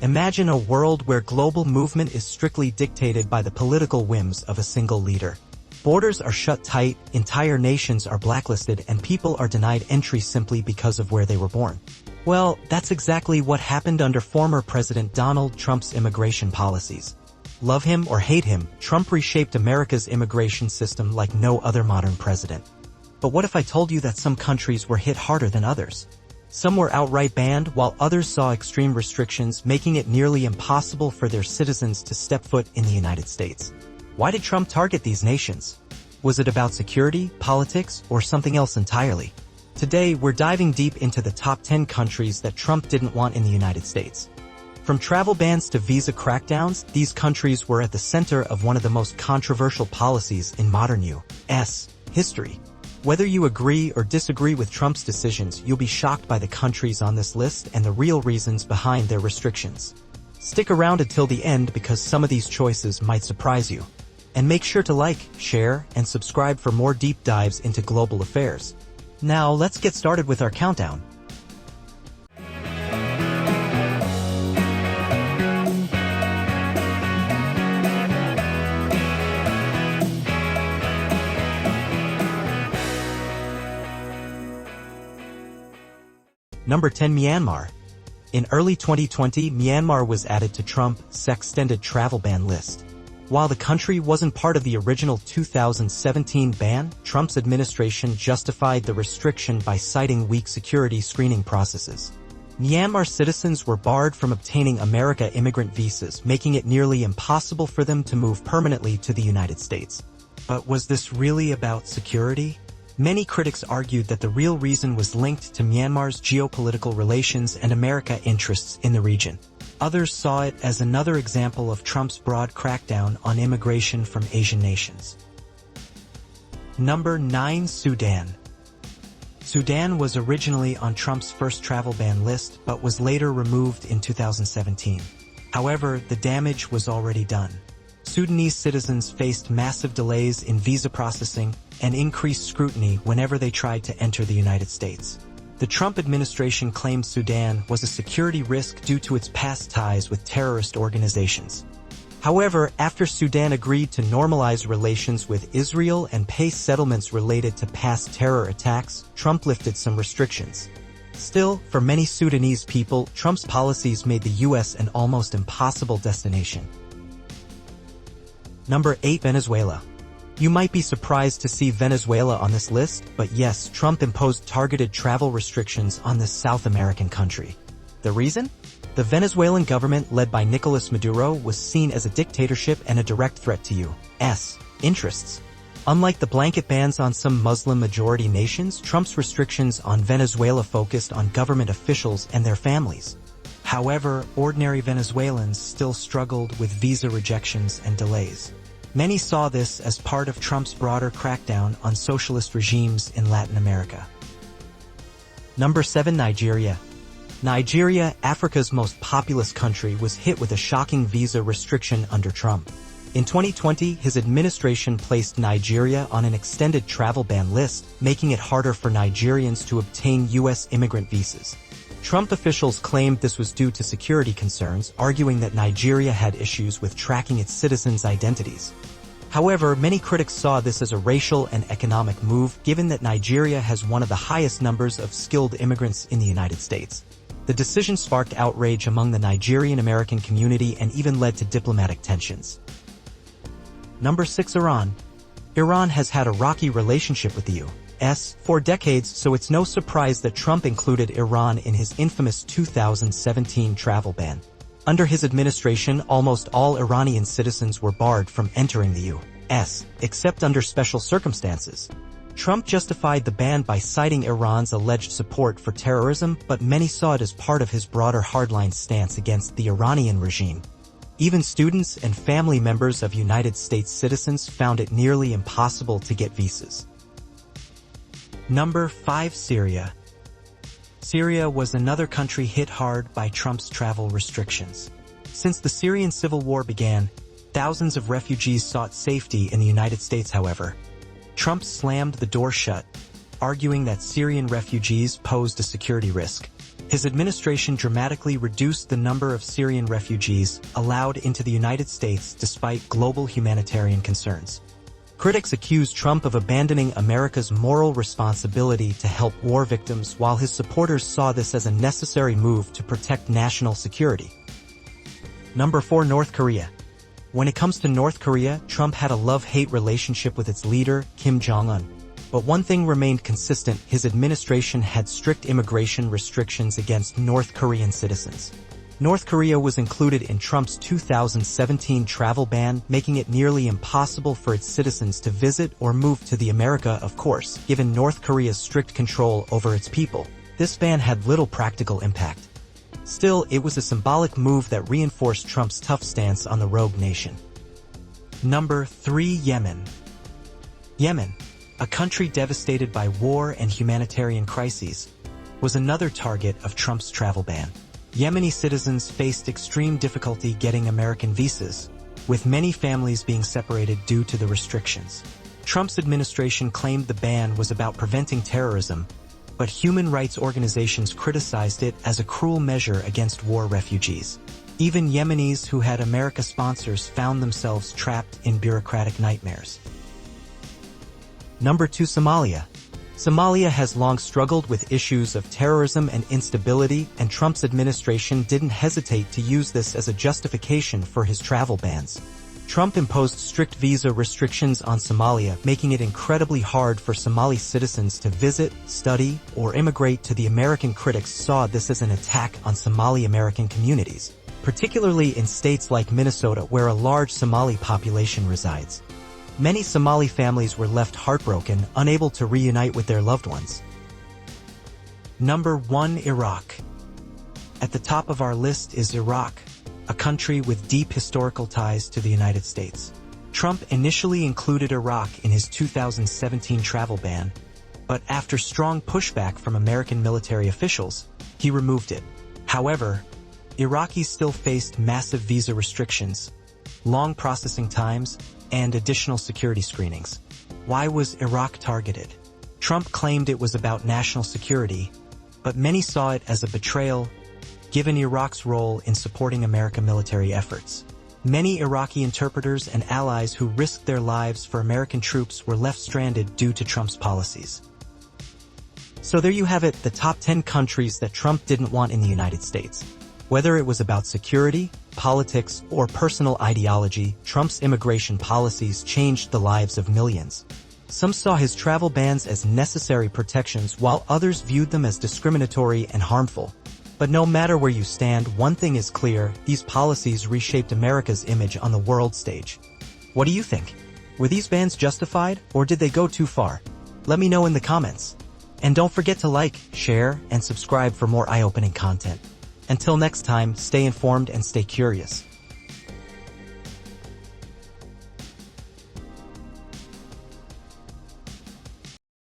Imagine a world where global movement is strictly dictated by the political whims of a single leader. Borders are shut tight, entire nations are blacklisted, and people are denied entry simply because of where they were born. Well, that's exactly what happened under former President Donald Trump's immigration policies. Love him or hate him, Trump reshaped America's immigration system like no other modern president. But what if I told you that some countries were hit harder than others? Some were outright banned, while others saw extreme restrictions, making it nearly impossible for their citizens to step foot in the United States. Why did Trump target these nations? Was it about security, politics, or something else entirely? Today, we're diving deep into the top 10 countries that Trump didn't want in the United States. From travel bans to visa crackdowns, these countries were at the center of one of the most controversial policies in modern U.S. history. Whether you agree or disagree with Trump's decisions, you'll be shocked by the countries on this list and the real reasons behind their restrictions. Stick around until the end because some of these choices might surprise you. And make sure to like, share, and subscribe for more deep dives into global affairs. Now let's get started with our countdown. Number 10. Myanmar. In early 2020, Myanmar was added to Trump's extended travel ban list. While the country wasn't part of the original 2017 ban, Trump's administration justified the restriction by citing weak security screening processes. Myanmar citizens were barred from obtaining American immigrant visas, making it nearly impossible for them to move permanently to the United States. But was this really about security? Many critics argued that the real reason was linked to Myanmar's geopolitical relations and American interests in the region. Others saw it as another example of Trump's broad crackdown on immigration from Asian nations. Number 9. Sudan. Sudan was originally on Trump's first travel ban list but was later removed in 2017. However, the damage was already done. Sudanese citizens faced massive delays in visa processing and increased scrutiny whenever they tried to enter the United States. The Trump administration claimed Sudan was a security risk due to its past ties with terrorist organizations. However, after Sudan agreed to normalize relations with Israel and pay settlements related to past terror attacks, Trump lifted some restrictions. Still, for many Sudanese people, Trump's policies made the U.S. an almost impossible destination. Number 8. Venezuela. You might be surprised to see Venezuela on this list, but yes, Trump imposed targeted travel restrictions on this South American country. The reason? The Venezuelan government led by Nicolás Maduro was seen as a dictatorship and a direct threat to U.S. interests. Unlike the blanket bans on some Muslim-majority nations, Trump's restrictions on Venezuela focused on government officials and their families. However, ordinary Venezuelans still struggled with visa rejections and delays. Many saw this as part of Trump's broader crackdown on socialist regimes in Latin America. Number 7. Nigeria. Nigeria, Africa's most populous country, was hit with a shocking visa restriction under Trump. In 2020, his administration placed Nigeria on an extended travel ban list, making it harder for Nigerians to obtain U.S. immigrant visas. Trump officials claimed this was due to security concerns, arguing that Nigeria had issues with tracking its citizens' identities. However, many critics saw this as a racial and economic move, given that Nigeria has one of the highest numbers of skilled immigrants in the United States. The decision sparked outrage among the Nigerian-American community and even led to diplomatic tensions. Number 6. Iran. Iran has had a rocky relationship with the U.S. for decades, so it's no surprise that Trump included Iran in his infamous 2017 travel ban. Under his administration, almost all Iranian citizens were barred from entering the U.S., except under special circumstances. Trump justified the ban by citing Iran's alleged support for terrorism, but many saw it as part of his broader hardline stance against the Iranian regime. Even students and family members of United States citizens found it nearly impossible to get visas. Number 5. Syria. Syria was another country hit hard by Trump's travel restrictions. Since the Syrian civil war began, thousands of refugees sought safety in the United States. However, Trump slammed the door shut, arguing that Syrian refugees posed a security risk. His administration dramatically reduced the number of Syrian refugees allowed into the United States despite global humanitarian concerns. Critics accuse Trump of abandoning America's moral responsibility to help war victims, while his supporters saw this as a necessary move to protect national security. Number 4. North Korea. When it comes to North Korea, Trump had a love-hate relationship with its leader, Kim Jong-un. But one thing remained consistent: his administration had strict immigration restrictions against North Korean citizens. North Korea was included in Trump's 2017 travel ban, making it nearly impossible for its citizens to visit or move to America. Of course, given North Korea's strict control over its people, this ban had little practical impact. Still, it was a symbolic move that reinforced Trump's tough stance on the rogue nation. Number 3. Yemen. Yemen, a country devastated by war and humanitarian crises, was another target of Trump's travel ban. Yemeni citizens faced extreme difficulty getting American visas, with many families being separated due to the restrictions. Trump's administration claimed the ban was about preventing terrorism, but human rights organizations criticized it as a cruel measure against war refugees. Even Yemenis who had America sponsors found themselves trapped in bureaucratic nightmares. Number 2. Somalia. Somalia has long struggled with issues of terrorism and instability, and Trump's administration didn't hesitate to use this as a justification for his travel bans. Trump imposed strict visa restrictions on Somalia, making it incredibly hard for Somali citizens to visit, study, or immigrate to the American. Critics saw this as an attack on Somali American communities, particularly in states like Minnesota, where a large Somali population resides. Many Somali families were left heartbroken, unable to reunite with their loved ones. Number 1. Iraq. At the top of our list is Iraq, a country with deep historical ties to the United States. Trump initially included Iraq in his 2017 travel ban, but after strong pushback from American military officials, he removed it. However, Iraqis still faced massive visa restrictions, long processing times, and additional security screenings. Why was Iraq targeted? Trump claimed it was about national security, but many saw it as a betrayal, given Iraq's role in supporting American military efforts. Many Iraqi interpreters and allies who risked their lives for American troops were left stranded due to Trump's policies. So there you have it, the top 10 countries that Trump didn't want in the United States. Whether it was about security, politics, or personal ideology, Trump's immigration policies changed the lives of millions. Some saw his travel bans as necessary protections, while others viewed them as discriminatory and harmful. But no matter where you stand, one thing is clear: these policies reshaped America's image on the world stage. What do you think? Were these bans justified, or did they go too far? Let me know in the comments. And don't forget to like, share, and subscribe for more eye-opening content. Until next time, stay informed and stay curious.